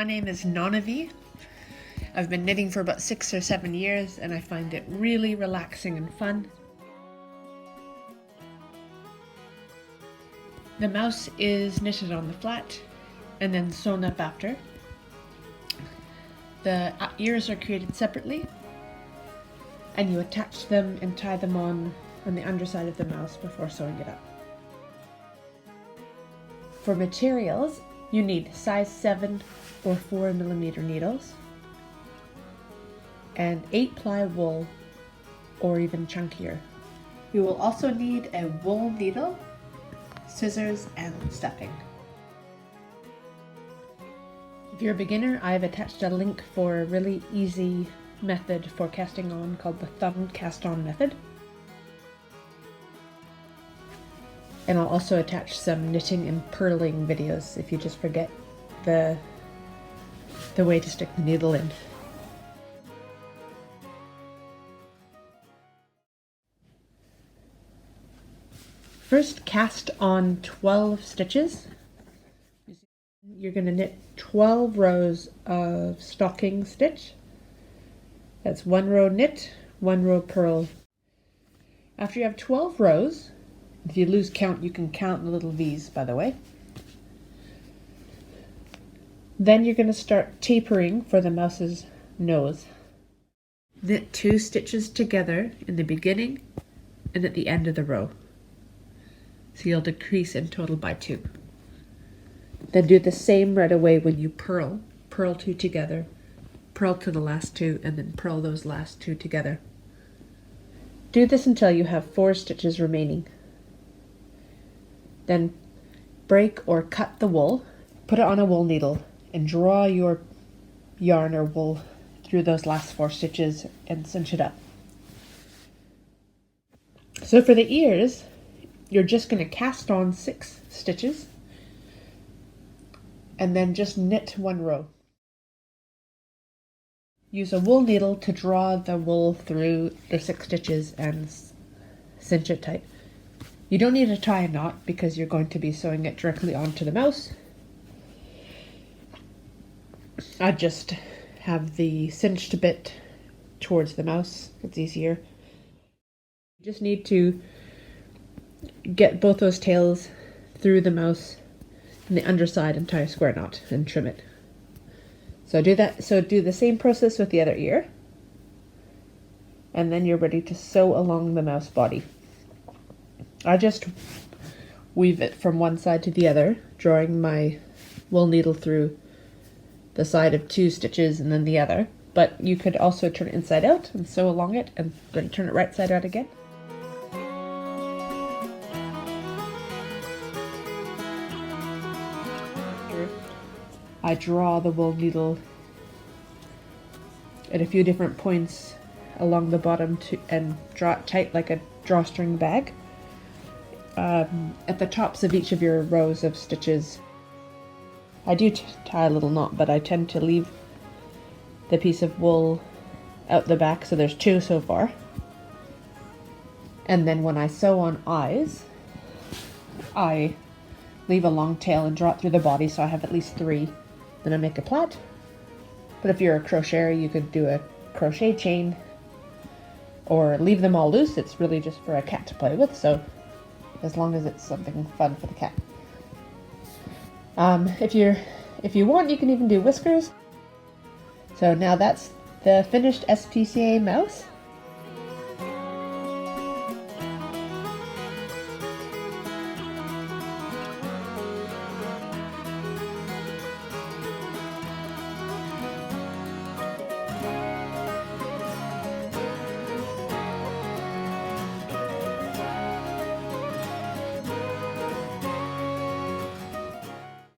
name is Nonnie. I've been knitting for about 6 or 7 years and I find it really relaxing and fun. The mouse is knitted on the flat and then sewn up after. The ears are created separately and you attach them and tie them on the underside of the mouse before sewing it up. For materials, you need size 7 or 4mm needles and 8-ply wool or even chunkier. You will also need a wool needle, scissors, and stuffing. If you're a beginner, I've attached a link for a really easy method for casting on called the thumb cast on method. And I'll also attach some knitting and purling videos if you just forget the way to stick the needle in. First, cast on 12 stitches. You're going to knit 12 rows of stocking stitch. That's 1 row knit, 1 row purl. After you have 12 rows, if you lose count, you can count the little V's, by the way. Then you're going to start tapering for the mouse's nose. Knit 2 stitches together in the beginning and at the end of the row. So you'll decrease in total by 2. Then do the same right away when you purl. Purl 2 together, purl to the last 2, and then purl those last 2 together. Do this until you have 4 stitches remaining. Then break or cut the wool, put it on a wool needle, and draw your yarn or wool through those last 4 stitches and cinch it up. So for the ears, you're just going to cast on 6 stitches and then just knit 1 row. Use a wool needle to draw the wool through the 6 stitches and cinch it tight. You don't need to tie a knot because you're going to be sewing it directly onto the mouse. I just have the cinched bit towards the mouse. It's easier. You just need to get both those tails through the mouse and the underside and tie a square knot and trim it. So do that. So do the same process with the other ear. And then you're ready to sew along the mouse body. I just weave it from one side to the other, drawing my wool needle through the side of 2 stitches and then the other. But you could also turn it inside out and sew along it and then turn it right side out again. I draw the wool needle at a few different points along the bottom and draw it tight like a drawstring bag. At the tops of each of your rows of stitches, I do tie a little knot, but I tend to leave the piece of wool out the back, so there's 2 so far. And then when I sew on eyes, I leave a long tail and draw it through the body, so I have at least 3. Then I make a plait. But if you're a crocheter, you could do a crochet chain or leave them all loose. It's really just for a cat to play with, so as long as it's something fun for the cat. If you want, you can even do whiskers. So now that's the finished SPCA mouse.